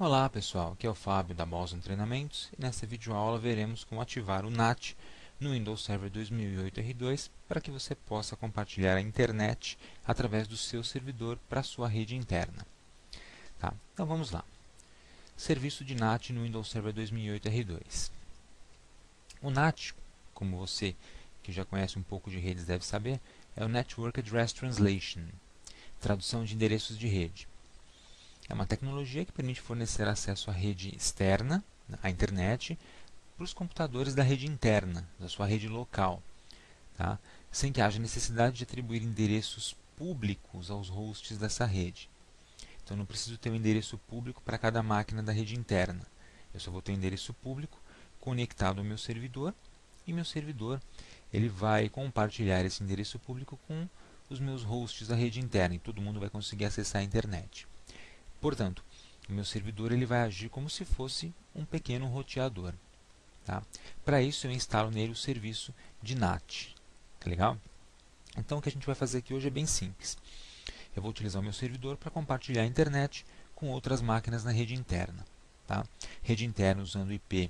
Olá pessoal, aqui é o Fábio da Boston Treinamentos e nessa videoaula veremos como ativar o NAT no Windows Server 2008 R2 para que você possa compartilhar a internet através do seu servidor para a sua rede interna. Tá? Então vamos lá. Serviço de NAT no Windows Server 2008 R2. O NAT, como você que já conhece um pouco de redes deve saber, é o Network Address Translation, tradução de endereços de rede. É uma tecnologia que permite fornecer acesso à rede externa, à internet, para os computadores da rede interna, da sua rede local, tá? Sem que haja necessidade de atribuir endereços públicos aos hosts dessa rede. Então, eu não preciso ter um endereço público para cada máquina da rede interna. Eu só vou ter um endereço público conectado ao meu servidor, e meu servidor ele vai compartilhar esse endereço público com os meus hosts da rede interna, e todo mundo vai conseguir acessar a internet. Portanto, o meu servidor ele vai agir como se fosse um pequeno roteador. Tá? Para isso, eu instalo nele o serviço de NAT. Tá legal? Então, o que a gente vai fazer aqui hoje é bem simples. Eu vou utilizar o meu servidor para compartilhar a internet com outras máquinas na rede interna. Tá? Rede interna usando IP,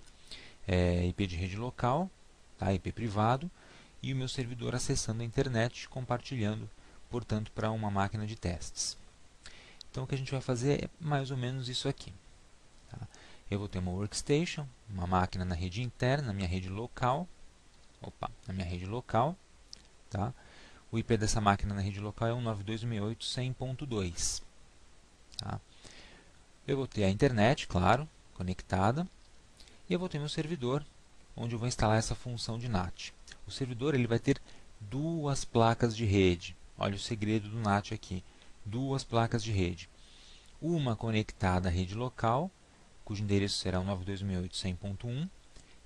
IP de rede local, tá? IP privado, e o meu servidor acessando a internet, compartilhando, portanto, para uma máquina de testes. Então, o que a gente vai fazer é mais ou menos isso aqui. Tá? Eu vou ter uma workstation, uma máquina na rede interna, na minha rede local. Na minha rede local. Tá? O IP dessa máquina na rede local é 192.168.100.2. Tá? Eu vou ter a internet, claro, conectada. E eu vou ter meu servidor, onde eu vou instalar essa função de NAT. O servidor ele vai ter duas placas de rede. Olha o segredo do NAT aqui. Duas placas de rede. Uma conectada à rede local, cujo endereço será o 192.168.100.1,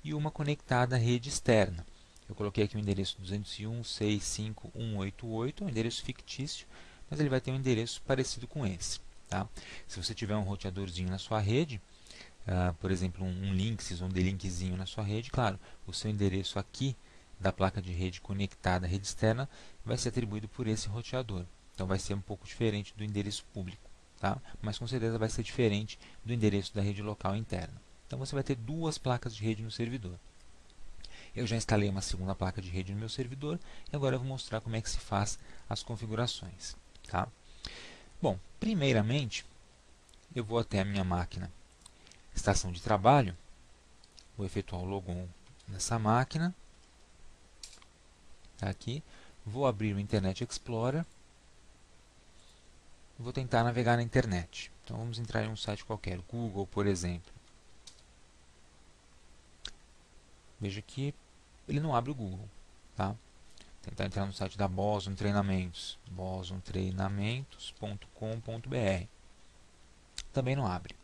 e uma conectada à rede externa. Eu coloquei aqui o endereço 201.165.188, um endereço fictício, mas ele vai ter um endereço parecido com esse. Tá? Se você tiver um roteadorzinho na sua rede, por exemplo, um Linksys ou um D-Linkzinho na sua rede, claro, o seu endereço aqui da placa de rede conectada à rede externa vai ser atribuído por esse roteador. Então, vai ser um pouco diferente do endereço público, tá? Mas com certeza vai ser diferente do endereço da rede local interna. Então, você vai ter duas placas de rede no servidor. Eu já instalei uma segunda placa de rede no meu servidor e agora eu vou mostrar como é que se faz as configurações. Tá? Bom, primeiramente, eu vou até a minha máquina estação de trabalho, vou efetuar o logon nessa máquina, tá aqui, vou abrir o Internet Explorer, vou tentar navegar na internet. Então vamos entrar em um site qualquer, Google, por exemplo. Veja que ele não abre o Google. Tá? Tentar entrar no site da Boston Treinamentos, bostontreinamentos.com.br. Também não abre.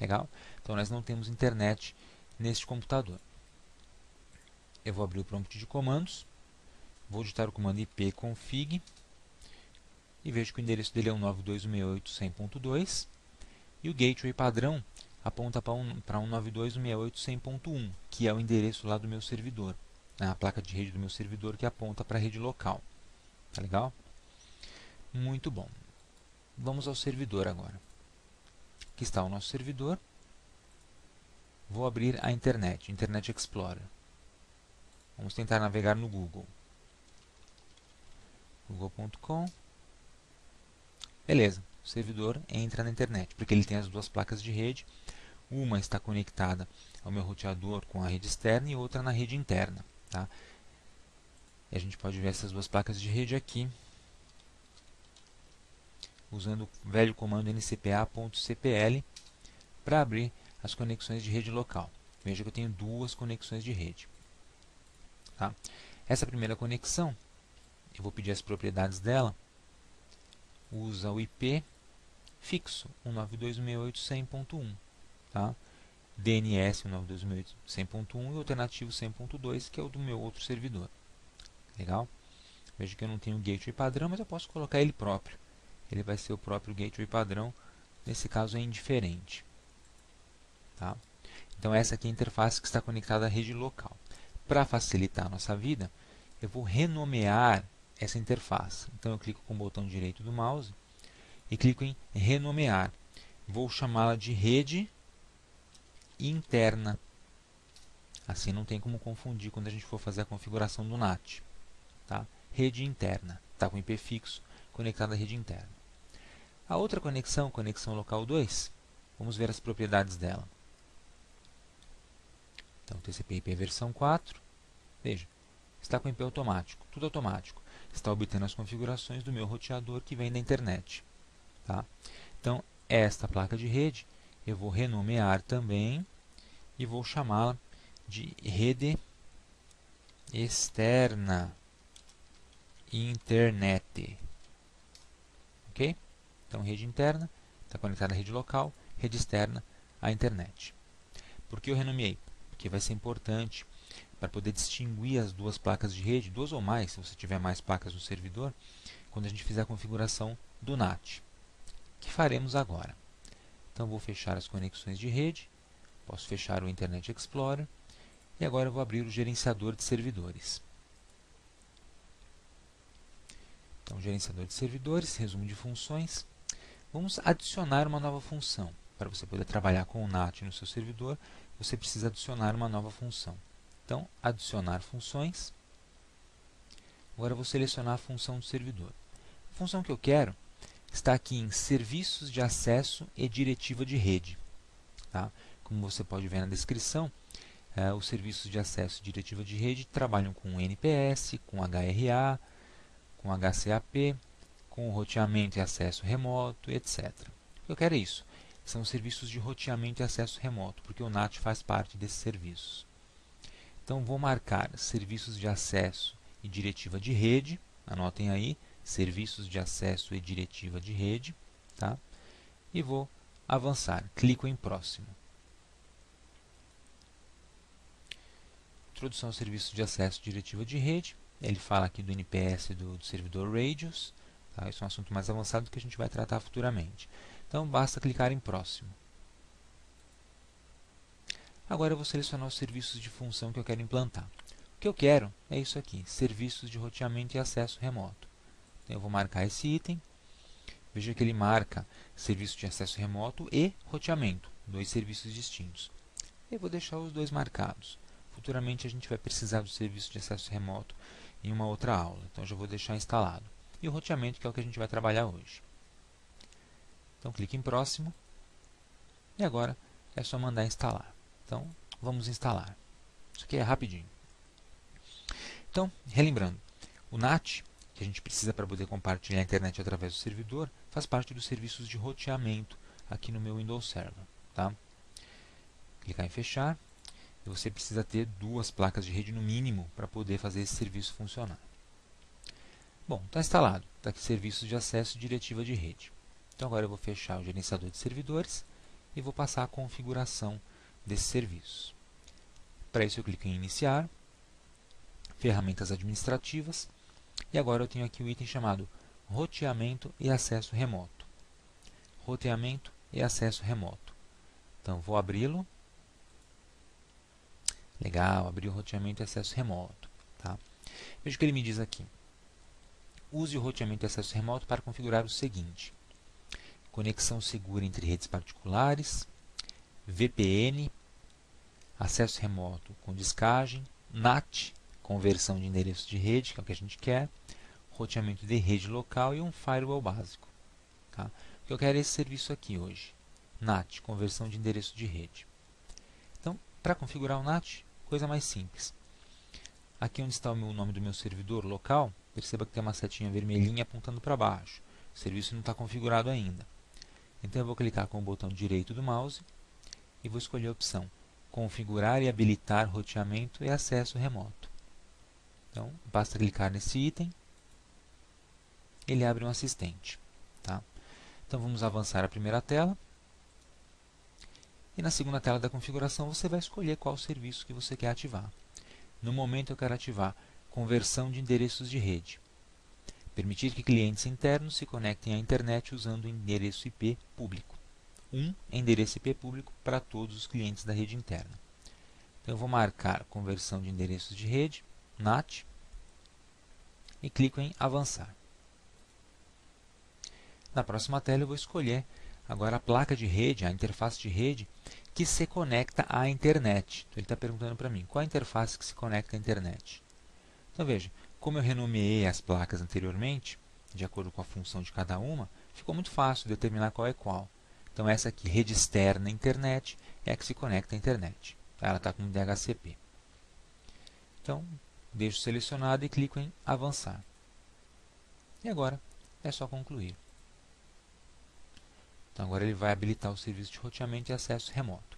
Legal? Então nós não temos internet neste computador. Eu vou abrir o prompt de comandos, vou digitar o comando ipconfig e vejo que o endereço dele é 192.168.100.2 e o gateway padrão aponta para 192.168.100.1, que é o endereço lá do meu servidor, a placa de rede do meu servidor que aponta para a rede local. Tá legal? Muito bom. Vamos ao servidor agora. Aqui está o nosso servidor. Vou abrir a internet, Internet Explorer. Vamos tentar navegar no Google. google.com. Beleza, o servidor entra na internet, porque ele tem as duas placas de rede. Uma está conectada ao meu roteador com a rede externa e outra na rede interna. Tá? E a gente pode ver essas duas placas de rede aqui, usando o velho comando ncpa.cpl para abrir as conexões de rede local. Veja que eu tenho duas conexões de rede. Tá? Essa primeira conexão, eu vou pedir as propriedades dela, usa o IP fixo 192.168.100.1, tá? DNS 192.168.100.1 e alternativo 100.2, que é o do meu outro servidor. Legal? Veja que eu não tenho gateway padrão, mas eu posso colocar ele próprio. Ele vai ser o próprio gateway padrão, nesse caso é indiferente. Tá? Então essa aqui é a interface que está conectada à rede local. Para facilitar a nossa vida, eu vou renomear essa interface. Então eu clico com o botão direito do mouse e clico em renomear. vou chamá-la de rede interna. Assim não tem como confundir quando a gente for fazer a configuração do NAT. Tá? Rede interna, está com IP fixo conectado à rede interna. A outra conexão, conexão local 2, vamos ver as propriedades dela. Então, TCP/IP versão 4, veja, está com IP automático, tudo automático. Está obtendo as configurações do meu roteador que vem da internet. Tá? Então, esta placa de rede eu vou renomear também e vou chamá-la de rede externa internet. Ok? Então, rede interna está conectada à rede local, rede externa à internet. Por que eu renomeei? Porque vai ser importante para poder distinguir as duas placas de rede, duas ou mais, se você tiver mais placas no servidor, quando a gente fizer a configuração do NAT, que faremos agora. Então, vou fechar as conexões de rede, posso fechar o Internet Explorer, e agora eu vou abrir o gerenciador de servidores. Então, gerenciador de servidores, resumo de funções. Vamos adicionar uma nova função. Para você poder trabalhar com o NAT no seu servidor, você precisa adicionar uma nova função. Então, adicionar funções. Agora eu vou selecionar a função do servidor. A função que eu quero está aqui em Serviços de Acesso e Diretiva de Rede. Tá? Como você pode ver na descrição, os serviços de acesso e diretiva de rede trabalham com NPS, com HRA, com HCAP, com roteamento e acesso remoto, etc. O que eu quero é isso. São serviços de roteamento e acesso remoto, porque o NAT faz parte desses serviços. Então, vou marcar serviços de acesso e diretiva de rede. Anotem aí, serviços de acesso e diretiva de rede. Tá? E vou avançar. Clico em próximo. Introdução ao serviço de acesso e diretiva de rede. Ele fala aqui do NPS do servidor Radius. Tá? Isso é um assunto mais avançado que a gente vai tratar futuramente. Então, basta clicar em próximo. Agora eu vou selecionar os serviços de função que eu quero implantar. O que eu quero é isso aqui, serviços de roteamento e acesso remoto. Então, eu vou marcar esse item. Veja que ele marca serviço de acesso remoto e roteamento, dois serviços distintos. Eu vou deixar os dois marcados. Futuramente a gente vai precisar do serviço de acesso remoto em uma outra aula, então eu já vou deixar instalado. E o roteamento, que é o que a gente vai trabalhar hoje. Então, clique em próximo. E agora é só mandar instalar. Então, vamos instalar. Isso aqui é rapidinho. Então, relembrando, o NAT, que a gente precisa para poder compartilhar a internet através do servidor, faz parte dos serviços de roteamento aqui no meu Windows Server. Tá? Clicar em fechar. E você precisa ter duas placas de rede no mínimo para poder fazer esse serviço funcionar. Bom, está instalado. Está aqui serviços de acesso e diretiva de rede. Então agora eu vou fechar o gerenciador de servidores e vou passar a configuração desses serviços. Para isso eu clico em iniciar, ferramentas administrativas, e agora eu tenho aqui o item chamado roteamento e acesso remoto. Roteamento e acesso remoto. Então vou abri-lo. Legal, abrir o roteamento e acesso remoto. Tá? Veja o que ele me diz aqui. Use o roteamento e acesso remoto para configurar o seguinte: conexão segura entre redes particulares, VPN, acesso remoto com discagem, NAT, conversão de endereço de rede, que é o que a gente quer, roteamento de rede local e um firewall básico. Tá? O que eu quero é esse serviço aqui hoje, NAT, conversão de endereço de rede. Então, para configurar o NAT, coisa mais simples. Aqui onde está o nome do meu servidor local, perceba que tem uma setinha vermelhinha apontando para baixo. O serviço não está configurado ainda. Então eu vou clicar com o botão direito do mouse e vou escolher a opção configurar e habilitar roteamento e acesso remoto. Então, basta clicar nesse item, ele abre um assistente. Tá? Então vamos avançar a primeira tela. E na segunda tela da configuração você vai escolher qual serviço que você quer ativar. No momento eu quero ativar conversão de endereços de rede. Permitir que clientes internos se conectem à internet usando o endereço IP público. Um endereço IP público para todos os clientes da rede interna. Então eu vou marcar conversão de endereços de rede, NAT, e clico em avançar. Na próxima tela eu vou escolher agora a placa de rede, a interface de rede, que se conecta à internet. Então, ele está perguntando para mim, qual a interface que se conecta à internet? Então veja, como eu renomeei as placas anteriormente, de acordo com a função de cada uma, ficou muito fácil determinar qual é qual. Então essa aqui, rede externa internet, é a que se conecta à internet. Ela está com DHCP. Então, deixo selecionado e clico em avançar. E agora é só concluir. Então agora ele vai habilitar o serviço de roteamento e acesso remoto.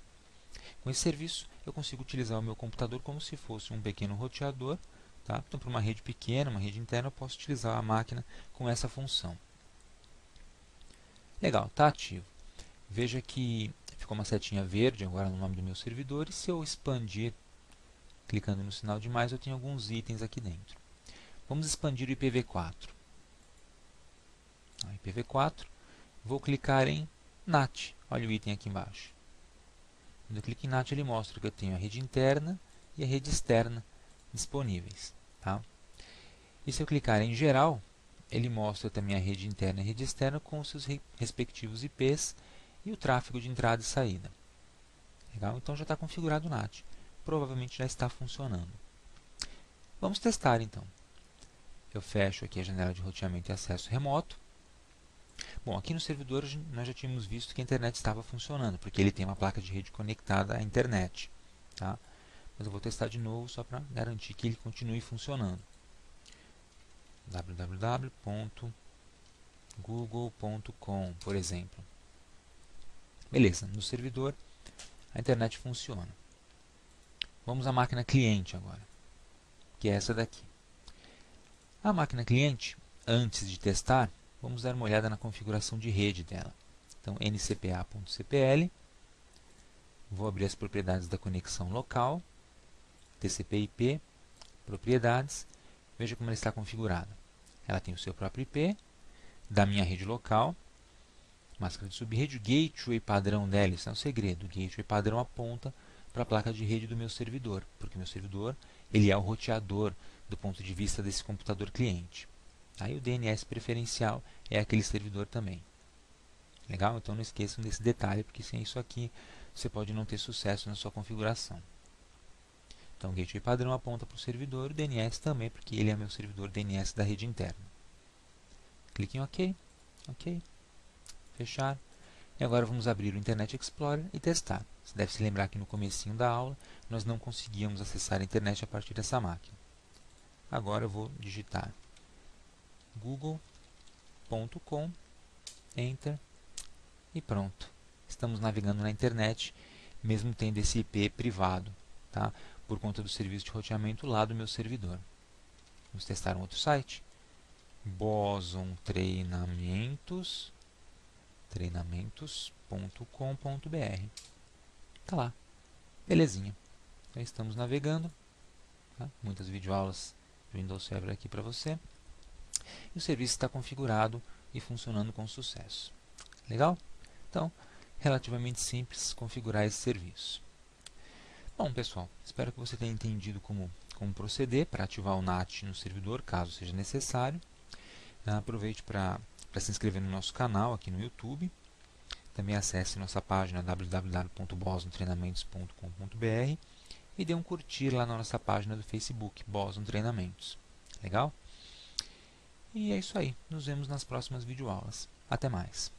Com esse serviço, eu consigo utilizar o meu computador como se fosse um pequeno roteador. Tá? Então, para uma rede pequena, uma rede interna, eu posso utilizar a máquina com essa função. Legal, está ativo. Veja que ficou uma setinha verde agora no nome do meu servidor, e se eu expandir, clicando no sinal de mais, eu tenho alguns itens aqui dentro. Vamos expandir o IPv4. IPv4, vou clicar em NAT. Olha o item aqui embaixo. Quando eu clico em NAT, ele mostra que eu tenho a rede interna e a rede externa disponíveis. Tá? E se eu clicar em geral, ele mostra também a rede interna e a rede externa com os seus respectivos IPs e o tráfego de entrada e saída. Legal? Então já está configurado o NAT. Provavelmente já está funcionando. Vamos testar então. Eu fecho aqui a janela de roteamento e acesso remoto. Bom, aqui no servidor nós já tínhamos visto que a internet estava funcionando, porque ele tem uma placa de rede conectada à internet. Tá? Mas eu vou testar de novo só para garantir que ele continue funcionando. www.google.com, por exemplo. Beleza, no servidor a internet funciona. Vamos à máquina cliente agora, que é essa daqui. A máquina cliente, antes de testar, vamos dar uma olhada na configuração de rede dela. Então, ncpa.cpl, vou abrir as propriedades da conexão local, TCP/IP, propriedades, veja como ela está configurada. Ela tem o seu próprio IP, da minha rede local, máscara de subrede, o gateway padrão dela, isso é um segredo, o gateway padrão aponta para a placa de rede do meu servidor, porque o meu servidor ele é o roteador do ponto de vista desse computador cliente. Aí o DNS preferencial é aquele servidor também. Legal? Então não esqueçam desse detalhe, porque sem isso aqui você pode não ter sucesso na sua configuração. Então o gateway padrão aponta para o servidor, o DNS também, porque ele é meu servidor DNS da rede interna. Clique em OK, OK, fechar. E agora vamos abrir o Internet Explorer e testar. Você deve se lembrar que no comecinho da aula nós não conseguíamos acessar a internet a partir dessa máquina. Agora eu vou digitar google.com, Enter e pronto. Estamos navegando na internet, mesmo tendo esse IP privado, tá? Por conta do serviço de roteamento lá do meu servidor. Vamos testar um outro site. Boson treinamentos.com.br. Tá lá. Belezinha. Então estamos navegando. Tá? Muitas videoaulas do Windows Server aqui para você. E o serviço está configurado e funcionando com sucesso. Legal? Então, relativamente simples configurar esse serviço. Bom, pessoal, espero que você tenha entendido como proceder para ativar o NAT no servidor, caso seja necessário. Aproveite para se inscrever no nosso canal aqui no YouTube. Também acesse nossa página www.bosontreinamentos.com.br e dê um curtir lá na nossa página do Facebook, Boson Treinamentos. Legal? E é isso aí. Nos vemos nas próximas videoaulas. Até mais!